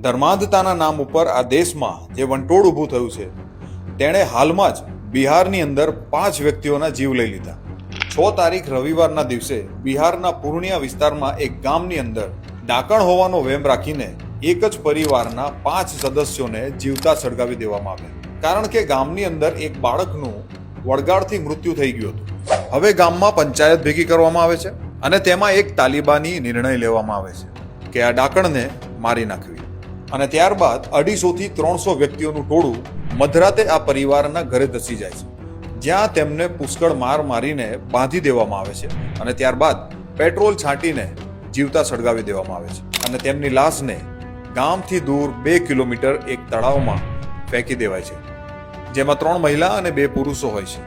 ધર્માંધતાના નામ ઉપર આ દેશમાં જે વંટોળ ઊભું થયું છે તેણે હાલમાં જ બિહારની અંદર 5 વ્યક્તિઓના જીવ લઈ લીધા। 6 તારીખ રવિવારના દિવસે બિહારના પૂર્ણિયા વિસ્તારમાં એક ગામની અંદર ડાકણ હોવાનો વહેમ રાખીને એક જ પરિવારના 5 સદસ્યોને જીવતા સળગાવી દેવામાં આવ્યા, કારણ કે ગામની અંદર એક બાળકનું વળગાડથી મૃત્યુ થઈ ગયું હતું। હવે ગામમાં પંચાયત ભેગી કરવામાં આવે છે અને તેમાં એક તાલિબાની નિર્ણય લેવામાં આવે છે કે આ ડાકણને મારી નાખવી, અને ત્યારબાદ 250 થી 300 વ્યક્તિઓનું ટોળું મધરાતે આ પરિવારના ઘરે ધસી જાય છે, જ્યાં તેમને પુષ્કળ માર મારીને બાંધી દેવામાં આવે છે અને ત્યારબાદ પેટ્રોલ છાંટીને જીવતા સળગાવી દેવામાં આવે છે અને તેમની લાશને ગામથી દૂર 2 કિલોમીટર એક તળાવમાં ફેંકી દેવાય છે, જેમાં 3 મહિલા અને 2 પુરુષો હોય છે।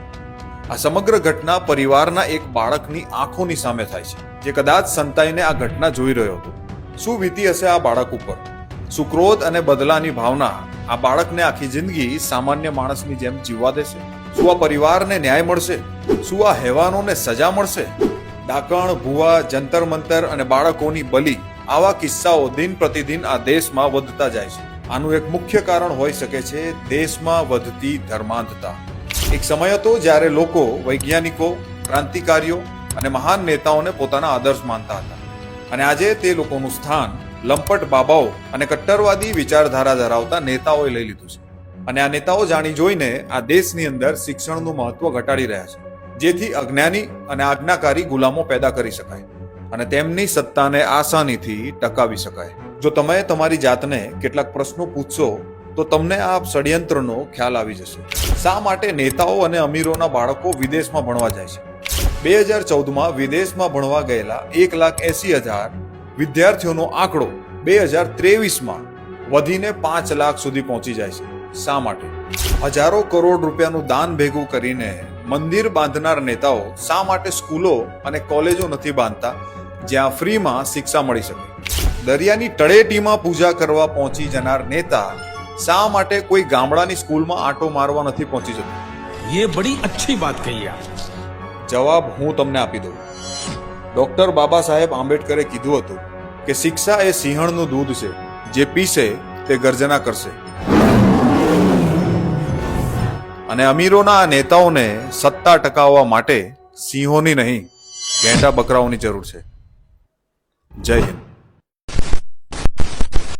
આ સમગ્ર ઘટના પરિવારના એક બાળકની આંખોની સામે થાય છે, જે કદાચ સંતાઈને આ ઘટના જોઈ રહ્યો હતો। શું વીતી હશે આ બાળક ઉપર? શું ક્રોધ અને બદલાની ભાવના આ બાળકને આખી જિંદગી સામાન્ય માણસની જેમ જીવવા દેશે? શું આ પરિવારને ન્યાય મળશે? શું આ હેવાનોને સજા મળશે? ડાકણ, ભુવા, જંતર મંતર અને બાળકોની બલી, આવા કિસ્સાઓ દિન પ્રતિદિન આ દેશમાં વધતા જાય છે। આનું એક મુખ્ય કારણ હોઈ શકે છે દેશમાં વધતી ધર્માંધતા। એક સમય હતો જ્યારે લોકો વૈજ્ઞાનિકો, ક્રાંતિકારીઓ અને મહાન નેતાઓને પોતાના આદર્શ માનતા હતા, અને આજે તે લોકોનું સ્થાન લંપટ બાબાઓ અને કટ્ટરવાદી વિચારધારા ધરાવતા નેતાઓએ લઈ લીધું છે। અને આ નેતાઓ જાણી જોઈને આ દેશની અંદર શિક્ષણનું મહત્વ ઘટાડી રહ્યા છે, જેથી અજ્ઞાની અને આજ્ઞાકારી ગુલામો પેદા કરી શકાય અને તેમની સત્તાને આસાનીથી ટકાવી શકાય। જો તમે તમારી જાતને કેટલાક પ્રશ્નો પૂછશો તો તમને આ ષડયંત્રનો ખ્યાલ આવી જશે। શા માટે નેતાઓ અને અમીરોના બાળકો વિદેશમાં ભણવા જાય છે? 2014માં વિદેશમાં ભણવા ગયેલા 1,80,000 વિદ્યાર્થીઓનો આંકડો 2023માં વધીને 5 લાખ સુધી પહોંચી જાય છે। શા માટે? હજારો કરોડ રૂપિયાનું દાન ભેગું કરીને મંદિર બાંધનાર નેતાઓ શા માટે સ્કૂલો અને કોલેજો નથી બાંધતા જ્યાં ફ્રીમાં શિક્ષા મળી શકે? દરિયાની તળેટીમાં પૂજા કરવા પહોંચી જનાર નેતા શા માટે કોઈ ગામડાની સ્કૂલમાં આંટો મારવા નથી પહોંચી જતો? ये बड़ी अच्छी बात कही आप। જવાબ હું તમને આપી દઉં। ડોક્ટર બાબા સાહેબ આંબેડકરે કીધું હતું કે શિક્ષા એ સિંહણનું દૂધ છે, જે પીશે તે ગર્જના કરશે। અને અમીરોના આ નેતાઓને સત્તા ટકાવવા માટે સિંહોની નહીં, ઘેટા બકરાઓની જરૂર છે। જય હિન્દ।